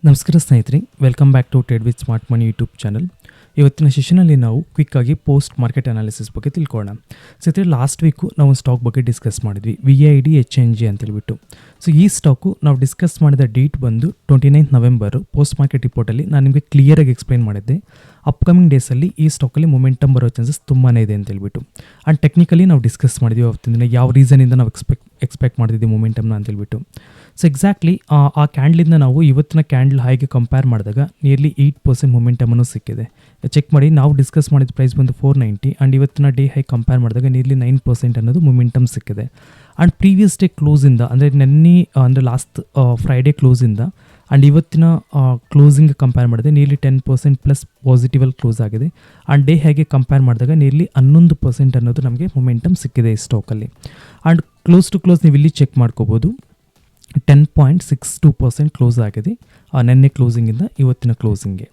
ನಮಸ್ಕಾರ ಸ್ನೇಹಿತರೆ, welcome back to trade with smart money YouTube channel. ಇವತ್ತಿನ ಸೆಷನಲ್ಲಿ ನಾವು ಕ್ವಿಕ್ಕಾಗಿ ಪೋಸ್ಟ್ ಮಾರ್ಕೆಟ್ ಅನಾಲಿಸಿಸ್ ಬಗ್ಗೆ ತಿಳ್ಕೊಳ್ಳೋಣ. ಸ್ನೇಹಿತರೆ, ಲಾಸ್ಟ್ ವೀಕು ನಾವು ಸ್ಟಾಕ್ ಬಗ್ಗೆ ಡಿಸ್ಕಸ್ ಮಾಡಿದ್ವಿ, VID HNG ಅಂತೇಳ್ಬಿಟ್ಟು. ಸೊ ಈ ಸ್ಟಾಕು ನಾವು ಡಿಸ್ಕಸ್ ಮಾಡಿದ ಡೇಟ್ ಬಂದು 29 ನವೆಂಬರು. ಪೋಸ್ಟ್ ಮಾರ್ಕೆಟ್ ರಿಪೋರ್ಟಲ್ಲಿ ನಾನು ನಿಮಗೆ ಕ್ಲಿಯರಾಗಿ ಎಕ್ಸ್ಪ್ಲೈನ್ ಮಾಡಿದ್ದೆ, ಅಪ್ಕಮಿಂಗ್ ಡೇಸಲ್ಲಿ ಈ ಸ್ಟಾಕಲ್ಲಿ ಮೊಮೆಂಟಮ್ ಬರೋ ಚಾನ್ಸಸ್ ತುಂಬಾ ಇದೆ ಅಂತೇಳ್ಬಿಟ್ಟು. ಆ್ಯಂಡ್ ಟೆಕ್ನಿಕಲಿ ನಾವು ಡಿಸ್ಕಸ್ ಮಾಡಿದ್ವಿ ಅವತ್ತಿನ ದಿನ ಯಾವ ರೀಸನಿಂದ ನಾವು ಎಕ್ಸ್ಪೆಕ್ಟ್ ಮಾಡ್ತಿದ್ವಿ ಮೊಮೆಂಟಮ್ನ ಅಂತೇಳ್ಬಿಟ್ಟು. ಸೊ ಎಕ್ಸಾಕ್ಟ್ಲಿ ಆ ಕ್ಯಾಂಡ್ಲಿಂದ ನಾವು ಇವತ್ತಿನ ಕ್ಯಾಂಡಲ್ ಹೈಗೆ ಕಂಪೇರ್ ಮಾಡಿದಾಗ ನಿಯರ್ಲಿ 8% ಮೊಮೆಂಟಮನ್ನು ಸಿಕ್ಕಿದೆ. ಚೆಕ್ ಮಾಡಿ, ನಾವು ಡಿಸ್ಕಸ್ ಮಾಡಿದ ಪ್ರೈಸ್ ಬಂದು 490 ಆ್ಯಂಡ್ ಇವತ್ತಿನ ಡೇ ಹೈ ಕಂಪೇರ್ ಮಾಡಿದಾಗ ನಿಯರ್ಲಿ 9% ಅನ್ನೋದು ಮೊಮೆಂಟಮ್ ಸಿಕ್ಕಿದೆ. ಆ್ಯಂಡ್ ಪ್ರೀವಿಯಸ್ ಡೇ ಕ್ಲೋಸಿಂದ ಅಂದರೆ ನೆನ್ನೆ ಅಂದರೆ ಲಾಸ್ಟ್ ಫ್ರೈಡೇ ಕ್ಲೋಸಿಂದ ಆ್ಯಂಡ್ ಇವತ್ತಿನ ಕ್ಲೋಸಿಂಗ್ ಕಂಪೇರ್ ಮಾಡಿದೆ ನಿಯರ್ಲಿ 10% ಪ್ಲಸ್ ಪಾಸಿಟಿವಲ್ಲಿ ಕ್ಲೋಸ್ ಆಗಿದೆ. ಆ್ಯಂಡ್ ಡೇ ಹೈಗೆ ಕಂಪೇರ್ ಮಾಡಿದಾಗ ನಿಯರ್ಲಿ 11% ಅನ್ನೋದು ನಮಗೆ ಮೊಮೆಂಟಮ್ ಸಿಕ್ಕಿದೆ ಈ ಸ್ಟಾಕಲ್ಲಿ. ಆ್ಯಂಡ್ ಕ್ಲೋಸ್ ಟು ಕ್ಲೋಸ್ ನೀವು ಇಲ್ಲಿ ಚೆಕ್ ಮಾಡ್ಕೋಬೋದು, 10.62% ಕ್ಲೋಸ್ ಆಗಿದೆ ನೆನ್ನೆ ಕ್ಲೋಸಿಂಗಿಂದ ಇವತ್ತಿನ ಕ್ಲೋಸಿಂಗ್ಗೆ.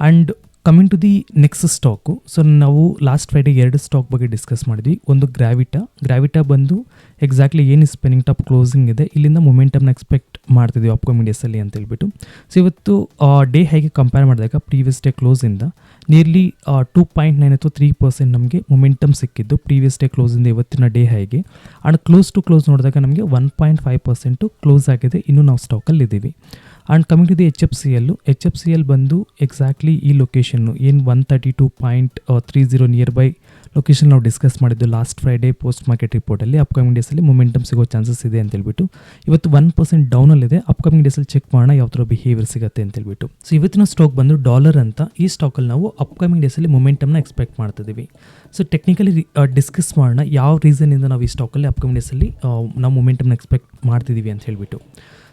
And coming to the next stock, so ನಾವು ಲಾಸ್ಟ್ ಫ್ರೈಡೇ 2 ಸ್ಟಾಕ್ ಬಗ್ಗೆ ಡಿಸ್ಕಸ್ ಮಾಡಿದ್ವಿ. ಒಂದು ಗ್ರಾವಿಟಾ ಬಂದು ಎಕ್ಸಾಕ್ಟ್ಲಿ ಏನು ಸ್ಪೆನ್ನಿಂಗ್ ಟಾಪ್ ಕ್ಲೋಸಿಂಗ್ ಇದೆ, ಇಲ್ಲಿಂದ ಮೊಮೆಂಟಮ್ನ ಎಕ್ಸ್ಪೆಕ್ಟ್ ಮಾಡ್ತಿದ್ವಿ ಅಪ್ಕಮಿಂಗ್ ಡೇಸಲ್ಲಿ ಅಂತ ಹೇಳ್ಬಿಟ್ಟು. ಸೊ ಇವತ್ತು ಡೇ ಹೈಗೆ ಕಂಪೇರ್ ಮಾಡಿದಾಗ ಪ್ರೀವಿಯಸ್ ಡೇ ಕ್ಲೋಸಿಂದ ನಿಯರ್ಲಿ 2.9 ಅಥವಾ 3% ನಮಗೆ ಮೊಮೆಂಟಮ್ ಸಿಕ್ಕಿದ್ದು ಪ್ರೀವಿಯಸ್ ಡೇ ಕ್ಲೋಸಿಂದ ಇವತ್ತಿನ ಡೇ ಹೈಗೆ. ಆ್ಯಂಡ್ ಕ್ಲೋಸ್ ಟು ಕ್ಲೋಸ್ ನೋಡಿದಾಗ ನಮಗೆ 1.5% ಕ್ಲೋಸ್ ಆಗಿದೆ, ಇನ್ನೂ ನಾವು ಸ್ಟಾಕಲ್ಲಿ ಇದ್ದೀವಿ. And coming to the HFCL ಬಂದು ಎಕ್ಸಾಕ್ಟ್ಲಿ ಈ ಲೊಕೇಶನ್ನು ಏನು 132.30 ನಿಯರ್ ಬೈ ಲೊಕೇಶನ್ ನಾವು ಡಿಸ್ಕಸ್ ಮಾಡಿದ್ದು ಲಾಸ್ಟ್ ಫ್ರೈಡೇ ಪೋಸ್ಟ್ ಮಾರ್ಕೆಟ್ ರಿಪೋರ್ಟಲ್ಲಿ. ಅಪ್ಕಮಿಂಗ್ ಡೇಸಲ್ಲಿ ಮೊಮೆಂಟಮ್ ಸಿಗೋ ಚಾನ್ಸಸ್ ಇದೆ ಅಂತೇಳ್ಬಿಟ್ಟು ಇವತ್ತು 1% ಡೌನಲ್ಲಿದೆ. ಅಪ್ಕಮಿಂಗ್ ಡೇಸಲ್ಲಿ ಚೆಕ್ ಮಾಡೋಣ ಯಾವ ಥರ ಬಿಹೇವಿಯರ್ ಸಿಗುತ್ತೆ ಅಂತೇಳ್ಬಿಟ್ಟು. ಸೊ ಇವತ್ತಿನ ಸ್ಟಾಕ್ ಬಂದು ಡಾಲರ್ ಅಂತ. ಈ ಸ್ಟಾಕಲ್ಲಿ ನಾವು ಅಪ್ಕಮಿಂಗ್ ಡೇಸಲ್ಲಿ ಮೊಮೆಂಟಮ್ನ ಎಕ್ಸ್ಪೆಕ್ಟ್ ಮಾಡ್ತಿದ್ದೀವಿ. ಸೊ ಟೆಕ್ನಿಕಲಿ ಡಿಸ್ಕಸ್ ಮಾಡೋಣ ಯಾವ ರೀಸನಿಂದ ನಾವು ಈ ಸ್ಟಾಕಲ್ಲಿ ಅಪ್ಕಮಿಂಗ್ ಡೇಸಲ್ಲಿ ನಾವು ಮೊಮೆಂಟಮ್ನ ಎಕ್ಸ್ಪೆಕ್ಟ್ ಮಾಡ್ತಿದ್ದೀವಿ ಅಂತ ಹೇಳಿಬಿಟ್ಟು.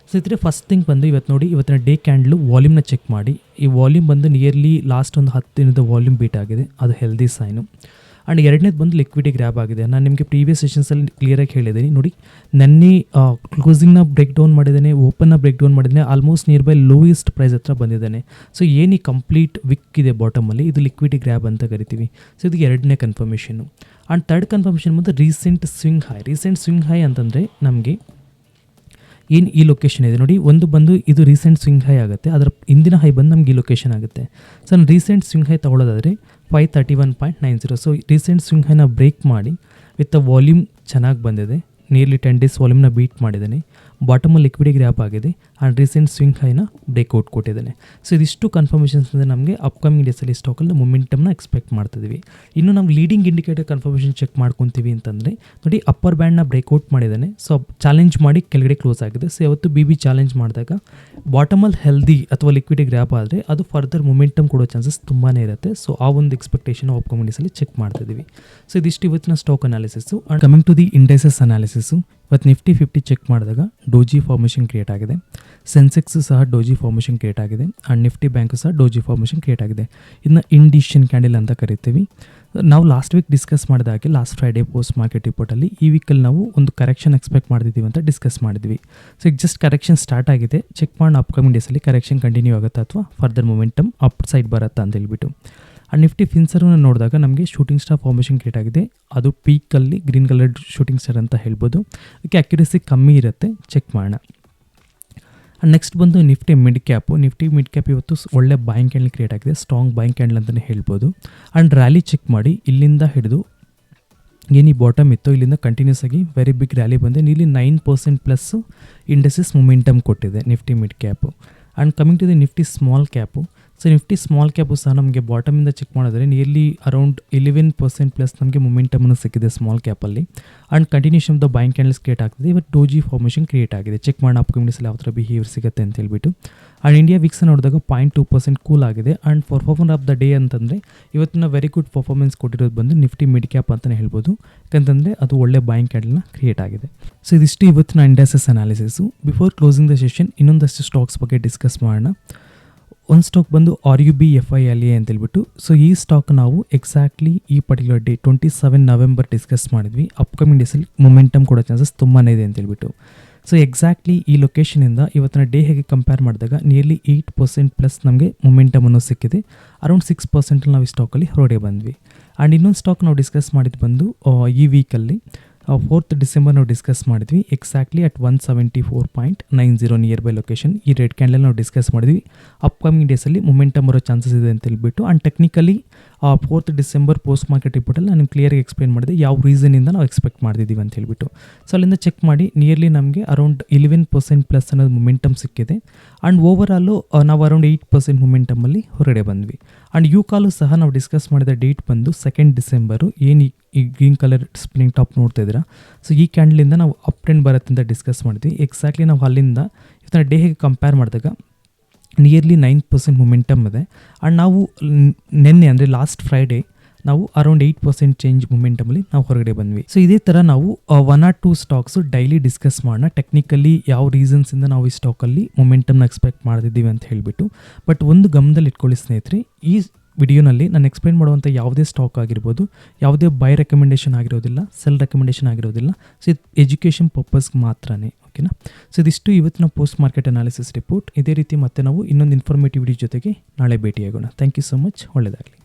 ಸೊ ಇದ್ರೆ ಫಸ್ಟ್ ಥಿಂಗ್ ಬಂದು ಇವತ್ತು ನೋಡಿ, ಇವತ್ತಿನ ಡೇ ಕ್ಯಾಂಡ್ಲು ವಾಲ್ಯೂಮ್ನ ಚೆಕ್ ಮಾಡಿ. ಈ ವಾಲ್ಯೂಮ್ ಬಂದು ನಿಯರ್ಲಿ ಲಾಸ್ಟ್ ಒಂದು 10 ದಿನದ ವಾಲ್ಯೂಮ್ ಬೀಟ್ ಆಗಿದೆ, ಅದು ಹೆಲ್ದಿ ಸೈನು. ಆ್ಯಂಡ್ ಎರಡನೇದು ಬಂದು ಲಿಕ್ವಿಡಿ ಗ್ರ್ಯಾಬ್ ಆಗಿದೆ. ನಾನು ನಿಮಗೆ ಪ್ರೀವಿಯಸ್ ಸೆಷನ್ಸಲ್ಲಿ ಕ್ಲಿಯರಾಗಿ ಹೇಳಿದ್ದೀನಿ ನೋಡಿ, ನೆನ್ನೆ ಕ್ಲೋಸಿಂಗ್ನ ಬ್ರೇಕ್ ಡೌನ್ ಮಾಡಿದ್ದೇನೆ, ಓಪನ್ನ ಬ್ರೇಕ್ ಡೌನ್ ಮಾಡಿದ್ದೇನೆ, almost near by lowest price ಹತ್ರ ಬಂದಿದ್ದಾನೆ. ಸೊ ಏನು ಕಂಪ್ಲೀಟ್ ವಿಕ್ ಇದೆ ಬಾಟಮಲ್ಲಿ, ಇದು ಲಿಕ್ವಿಡಿ ಗ್ರ್ಯಾಬ್ ಅಂತ ಕರಿತೀವಿ. ಸೊ ಇದು ಎರಡನೇ ಕನ್ಫರ್ಮೇಷನು. ಆ್ಯಂಡ್ ಥರ್ಡ್ ಕನ್ಫರ್ಮೇಷನ್ ಬಂದು ರೀಸೆಂಟ್ ಸ್ವಿಂಗ್ ಹೈ ಅಂತಂದರೆ ನಮಗೆ ಏನು ಈ ಲೊಕೇಶನ್ ಇದೆ ನೋಡಿ, ಒಂದು ಬಂದು ಇದು ರೀಸೆಂಟ್ ಸ್ವಿಂಗ್ ಹೈ ಆಗುತ್ತೆ, ಅದರ ಹಿಂದಿನ ಹೈ ಬಂದು ನಮಗೆ ಈ ಲೊಕೇಶನ್ ಆಗುತ್ತೆ. ಸೊ ನಾನು ರೀಸೆಂಟ್ ಸ್ವಿಂಗ್ ಹೈ ತೊಗೊಳ್ಳೋದಾದರೆ 531.90. ಸೊ ರೀಸೆಂಟ್ ಸ್ವಿಂಗ್ ಹೈನ ಬ್ರೇಕ್ ಮಾಡಿ ವಿತ್ ಅ ವಾಲ್ಯೂಮ್ ಚೆನ್ನಾಗಿ ಬಂದಿದೆ, ನಿಯರ್ಲಿ 10 ಡೇಸ್ ವಾಲ್ಯೂಮ್ನ ಬೀಟ್ ಮಾಡಿದ್ದಾನೆ, ಬಾಟಮಲ್ಲಿ ಲಿಕ್ವಿಡಿ ಗ್ರ್ಯಾಪ್ ಆಗಿದೆ ಆ್ಯಂಡ್ ರೀಸೆಂಟ್ ಸ್ವಿಂಗ್ ಹೈನ ಬ್ರೇಕ್ಔಟ್ ಕೊಟ್ಟಿದ್ದಾನೆ. ಸೊ ಇದಿಷ್ಟು ಕನ್ಫರ್ಮೇಷನ್ಸ್ ಅಂದರೆ ನಮಗೆ ಅಪ್ಕಮಿಂಗ್ ಡೇಸಲ್ಲಿ ಸ್ಟಾಕಲ್ಲಿ ಮೊಮೆಂಟಮ್ನ ಎಕ್ಸ್ಪೆಕ್ಟ್ ಮಾಡ್ತಿದ್ದೀವಿ. ಇನ್ನು ನಾವು ಲೀಡಿಂಗ್ ಇಂಡಿಕೇಟರ್ ಕನ್ಫರ್ಮೇಷನ್ ಚೆಕ್ ಮಾಡ್ಕೊತೀವಿ ಅಂತಂದರೆ ನೋಡಿ, ಅಪ್ಪರ್ ಬ್ಯಾಂಡ್ನ ಬ್ರೇಕ್ಔಟ್ ಮಾಡಿದ್ದಾನೆ, ಸೊ ಚಾಲೆಂಜ್ ಮಾಡಿ ಕೆಳಗಡೆ ಕ್ಲೋಸ್ ಆಗಿದೆ. ಸೊ ಯಾವತ್ತು BB ಚಾಲೆಂಜ್ ಮಾಡಿದಾಗ ಬಾಟಮಲ್ಲಿ ಹೆಲ್ದಿ ಅಥವಾ ಲಿಕ್ವಿಡಿ ಗ್ರ್ಯಾಪ್ ಆದರೆ ಅದು ಫರ್ದರ್ ಮೊಮೆಂಟಮ್ ಕೊಡೋ ಚಾನ್ಸಸ್ ತುಂಬಾ ಇರುತ್ತೆ. ಸೊ ಆ ಒಂದು ಎಕ್ಸ್ಪೆಕ್ಟೇಷನ್ ಅಪ್ಕಮಿಂಗ್ ಡೇಸಲ್ಲಿ ಚೆಕ್ ಮಾಡ್ತಿದ್ದೀವಿ. ಸೊ ಇದಿಷ್ಟು ಇವತ್ತಿನ stock analysis. And coming to the indices analysis, ಇವತ್ತು ನಿಫ್ಟಿ 50 ಚೆಕ್ ಮಾಡಿದಾಗ ಡೋಜಿ ಫಾರ್ಮೇಷನ್ ಕ್ರಿಯೇಟ್ ಆಗಿದೆ, ಸೆನ್ಸೆಕ್ಸು ಸಹ ಡೋಜಿ ಫಾರ್ಮೇಷನ್ ಕ್ರಿಯೇಟ್ ಆಗಿದೆ ಆ್ಯಂಡ್ ನಿಫ್ಟಿ ಬ್ಯಾಂಕು ಸಹ ಡೋಜಿ ಫಾರ್ಮೇಷನ್ ಕ್ರಿಯೇಟ್ ಆಗಿದೆ. ಇದನ್ನ ಇಂಡಿಷನ್ ಕ್ಯಾಂಡಲ್ ಅಂತ ಕರಿತೀವಿ. ನಾವು ಲಾಸ್ಟ್ ವೀಕ್ ಡಿಸ್ಕಸ್ ಮಾಡಿದಾಗೆ ಲಾಸ್ಟ್ ಫ್ರೈಡೇ ಪೋಸ್ಟ್ ಮಾರ್ಕೆಟ್ ರಿಪೋರ್ಟಲ್ಲಿ ಈ ವೀಕಲ್ಲಿ ನಾವು ಒಂದು ಕರೆಕ್ಷನ್ ಎಕ್ಸ್ಪೆಕ್ಟ್ ಮಾಡ್ತಿದ್ದೀವಿ ಅಂತ ಡಿಸ್ಕಸ್ ಮಾಡಿದ್ವಿ. ಸೊ ಈಗ ಜಸ್ಟ್ ಕರೆಕ್ಷನ್ ಸ್ಟಾರ್ಟ್ ಆಗಿದೆ, ಚೆಕ್ ಮಾಡೋಣ ಅಪ್ಕಮಿಂಗ್ ಡೇಸಲ್ಲಿ ಕರೆಕ್ಷನ್ ಕಂಟಿನ್ಯೂ ಆಗುತ್ತಾ ಅಥವಾ ಫರ್ದರ್ ಮೊಮೆಂಟಮ್ ಅಪ್ ಸೈಡ್ ಬರುತ್ತಾ ಅಂತ ಹೇಳ್ಬಿಟ್ಟು. ಆ್ಯಂಡ್ ನಿಫ್ಟಿ ಫಿನ್ಸರ್ನ ನೋಡಿದಾಗ ನಮಗೆ ಶೂಟಿಂಗ್ ಸ್ಟಾರ್ ಫಾರ್ಮೇಷನ್ ಕ್ರಿಯೇಟ್ ಆಗಿದೆ, ಅದು ಪೀಕಲ್ಲಿ ಗ್ರೀನ್ ಕಲರ್ ಶೂಟಿಂಗ್ ಸ್ಟಾರ್ ಅಂತ ಹೇಳ್ಬೋದು. ಅದಕ್ಕೆ ಅಕ್ಯುರೇಸಿ ಕಮ್ಮಿ ಇರುತ್ತೆ, ಚೆಕ್ ಮಾಡೋಣ. ಆ್ಯಂಡ್ ನೆಕ್ಸ್ಟ್ ಬಂದು ನಿಫ್ಟಿ ಮಿಡ್ ಕ್ಯಾಪ್ ಇವತ್ತು ಒಳ್ಳೆ ಬಾಯಿಂಗ್ ಕ್ಯಾಂಡಲ್ ಕ್ರಿಯೇಟ್ ಆಗಿದೆ, ಸ್ಟ್ರಾಂಗ್ ಬಾಯಿಂಗ್ ಕ್ಯಾಂಡಲ್ ಅಂತಲೇ ಹೇಳ್ಬೋದು. ಆ್ಯಂಡ್ ರ್ಯಾಲಿ ಚೆಕ್ ಮಾಡಿ, ಇಲ್ಲಿಂದ ಹಿಡಿದು ಏನು ಈ ಬಾಟಮ್ ಇತ್ತು ಇಲ್ಲಿಂದ ಕಂಟಿನ್ಯೂಸ್ ಆಗಿ ವೆರಿ ಬಿಗ್ ರ್ಯಾಲಿ ಬಂದೆ, ನಿಯರ್ಲಿ 9% ಪ್ಲಸ್ ಇಂಡಸ್ಟ್ರೀಸ್ ಮೊಮೆಂಟಮ್ ಕೊಟ್ಟಿದೆ Nifty mid cap. And coming to the Nifty small cap, so Nifty small cap ಸಹ ನಮಗೆ ಬಾಟಮಿಂದ ಚೆಕ್ ಮಾಡಿದ್ರೆ ನಿಯರ್ಲಿ ಅರೌಂಡ್ 11% ಪ್ಲಸ್ ನಮಗೆ ಮೊಮೆಂಟಮನ್ನು ಸಿಕ್ಕಿದೆ ಸ್ಮಾಲ್ ಕ್ಯಾಪಲ್ಲಿ. And continuation of the buying candles create ಆಗ್ತಿದೆ. ಇವತ್ತು ಡೋಜಿ ಫಾರ್ಮೇಷನ್ ಕ್ರಿಯೇಟ್ ಆಗಿದೆ, ಚೆಕ್ ಮಾಡೋಣ ಅಪ್ಕಮಿಂಗ್ ಡೇಸಲ್ಲಿ ಯಾವ ಥರ ಬಿಹೇವಿಯರ್ ಸಿಗುತ್ತೆ ಅಂತ ಹೇಳ್ಬಿಟ್ಟು. ಆ್ಯಂಡ್ ಇಂಡಿಯಾ ವಿಕ್ಸ್ ನೋಡಿದಾಗ 0.2% ಕೂಲ್ ಆಗಿದೆ. And performer of the day ಅಂತಂದರೆ ಇವತ್ತಿನ ವೆರಿ ಗುಡ್ ಪರ್ಫಾರ್ಮೆನ್ಸ್ ಕೊಟ್ಟಿರೋದು ಬಂದು ನಿಫ್ಟಿ ಮಿಡ್ ಕ್ಯಾಪ್ ಅಂತಲೇ ಹೇಳ್ಬೋದು, ಯಾಕಂತಂದರೆ ಅದು ಒಳ್ಳೆ ಬಾಯಿಂಗ್ ಕ್ಯಾಂಡಲ್ನ ಕ್ರಿಯೇಟ್ ಆಗಿದೆ. ಸೊ ಇದಿಷ್ಟು ಇವತ್ತಿನ industries analysis. Before closing the session ಇನ್ನೊಂದಷ್ಟು ಸ್ಟಾಕ್ಸ್ ಬಗ್ಗೆ ಡಿಸ್ಕಸ್ ಮಾಡೋಣ. ಒಂದು ಸ್ಟಾಕ್ ಬಂದು RUBFILA ಅಂತೇಳ್ಬಿಟ್ಟು. ಸೊ ಈ ಸ್ಟಾಕ್ ನಾವು ಎಕ್ಸಾಕ್ಟ್ಲಿ ಈ ಪರ್ಟಿಕ್ಯುಲರ್ ಡೇ 27 ನವೆಂಬರ್ ಡಿಸ್ಕಸ್ ಮಾಡಿದ್ವಿ, ಅಪ್ಕಮಿಂಗ್ ಡೇಸಲ್ಲಿ ಮೊಮೆಂಟಮ್ ಕೊಡೋ ಚಾನ್ಸಸ್ ತುಂಬಾ ಇದೆ ಅಂತೇಳ್ಬಿಟ್ಟು. ಸೊ ಎಕ್ಸಾಕ್ಟ್ಲಿ ಈ ಲೊಕೇಶನಿಂದ ಇವತ್ತಿನ ಡೇ ಹೇಗೆ ಕಂಪೇರ್ ಮಾಡಿದಾಗ ನಿಯರ್ಲಿ 8% ಪ್ಲಸ್ ನಮಗೆ ಮೊಮೆಂಟಮನ್ನು ಸಿಕ್ಕಿದೆ, ಅರೌಂಡ್ 6% ನಾವು ಈ ಸ್ಟಾಕಲ್ಲಿ ಹೊರಗಡೆ ಬಂದ್ವಿ. ಆ್ಯಂಡ್ ಇನ್ನೊಂದು ಸ್ಟಾಕ್ ನಾವು ಡಿಸ್ಕಸ್ ಮಾಡಿದ್ದು ಬಂದು ಈ ವೀಕಲ್ಲಿ 4th ಡಿಸೆಂಬರ್ ನಾವು ಡಿಸ್ಕಸ್ ಮಾಡಿದ್ವಿ exactly at 174.90 near buy location. ಈ ರೆಡ್ ಕ್ಯಾಂಡಲ್ ನಾವು ಡಿಸ್ಕಸ್ ಮಾಡಿದ್ವಿ. ಅಪ್ಕಮಿಂಗ್ ಡೇಸಲ್ಲಿ ಮೊಮೆಂಟಮ್ ಬರೋ ಚಾನ್ಸಸ್ ಇದೆ ಅಂತ ಹೇಳ್ಬಿಟ್ಟು. And technically 4th December post market ರಿಪೋರ್ಟಲ್ಲಿ ನಾನು ಕ್ಲಿಯರ್ಗೆ ಎಕ್ಸ್ಪ್ಲೇನ್ ಮಾಡಿದೆ ಯಾವ ರೀಸನಿಂದ ನಾವು ಎಕ್ಸ್ಪೆಕ್ಟ್ ಮಾಡ್ತಿದ್ದೀವಿ ಅಂತ ಹೇಳ್ಬಿಟ್ಟು. ಸೊ ಅಲ್ಲಿಂದ ಚೆಕ್ ಮಾಡಿ ನಿಯರ್ಲಿ ನಮಗೆ ಅರೌಂಡ್ 11% ಪ್ಲಸ್ ಅನ್ನೋದು ಮೊಮೆಂಟಮ್ ಸಿಕ್ಕಿದೆ. ಆ್ಯಂಡ್ ಓವರಾಲು ನಾವು ಅರೌಂಡ್ 8% ಮೊಮೆಂಟಮಲ್ಲಿ ಹೊರಗಡೆ ಬಂದ್ವಿ. ಆ್ಯಂಡ್ ಯು ಕಾಲು ಸಹ ನಾವು ಡಿಸ್ಕಸ್ ಮಾಡಿದ ಡೇಟ್ ಬಂದು 2nd ಡಿಸೆಂಬರು. ಏನು ಈ ಗ್ರೀನ್ ಕಲರ್ ಸ್ಪಿನ್ನಿಂಗ್ ಟಾಪ್ ನೋಡ್ತಾ ಇದ್ದೀರಾ, ಸೊ ಈ ಕ್ಯಾಂಡಲಿಂದ ನಾವು ಅಪ್ ಟ್ರೆಂಡ್ ಬರುತ್ತೆ ಅಂತ ಡಿಸ್ಕಸ್ ಮಾಡಿದ್ವಿ. ಎಕ್ಸಾಕ್ಟ್ಲಿ ನಾವು ಅಲ್ಲಿಂದ ಇವತ್ತಿನ ಡೇ ಹೇಗೆ ಕಂಪೇರ್ ಮಾಡಿದಾಗ ನಿಯರ್ಲಿ 9% ಮೊಮೆಂಟಮ್ ಇದೆ. ಆ್ಯಂಡ್ ನಾವು ನಿನ್ನೆ ಅಂದರೆ ಲಾಸ್ಟ್ ಫ್ರೈಡೇ ನಾವು ಅರೌಂಡ್ 8% ಚೇಂಜ್ ಮೊಮೆಂಟಮಲ್ಲಿ ನಾವು ಹೊರಗಡೆ ಬಂದ್ವಿ. ಸೊ ಇದೇ ಥರ ನಾವು 1 or 2 ಸ್ಟಾಕ್ಸು ಡೈಲಿ ಡಿಸ್ಕಸ್ ಮಾಡೋಣ, ಟೆಕ್ನಿಕಲಿ ಯಾವ ರೀಸನ್ಸಿಂದ ನಾವು ಈ ಸ್ಟಾಕಲ್ಲಿ ಮೊಮೆಂಟಮ್ನ ಎಕ್ಸ್ಪೆಕ್ಟ್ ಮಾಡ್ತಿದ್ದೀವಿ ಅಂತ ಹೇಳಿಬಿಟ್ಟು. ಬಟ್ ಒಂದು ಗಮನದಲ್ಲಿ ಇಟ್ಕೊಳ್ಳಿ ಸ್ನೇಹಿತರೆ, ಈ ವಿಡಿಯೋನಲ್ಲಿ ನಾನು ಎಕ್ಸ್ಪ್ಲೇನ್ ಮಾಡುವಂಥ ಯಾವುದೇ ಸ್ಟಾಕ್ ಆಗಿರ್ಬೋದು, ಯಾವುದೇ ಬೈ ರೆಕಮೆಂಡೇಷನ್ ಆಗಿರೋದಿಲ್ಲ, ಸೆಲ್ ರೆಕಮೆಂಡೇಷನ್ ಆಗಿರೋದಿಲ್ಲ. ಸೊ ಇದು ಎಜುಕೇಷನ್ ಪರ್ಪಸ್ಗೆ ಮಾತ್ರನೇ, ಓಕೆನಾ. ಸೊ ಇದಿಷ್ಟು ಇವತ್ತಿನ ಪೋಸ್ಟ್ ಮಾರ್ಕೆಟ್ ಅನಾಲಿಸಿಸ್ ರಿಪೋರ್ಟ್. ಇದೇ ರೀತಿ ಮತ್ತೆ ನಾವು ಇನ್ನೊಂದು ಇನ್ಫಾರ್ಮೇಟಿವ್ ವಿಡಿಯೋ ಜೊತೆಗೆ ನಾಳೆ ಭೇಟಿಯಾಗೋಣ. Thank you so much. ಒಳ್ಳೆಯದಾಗಲಿ.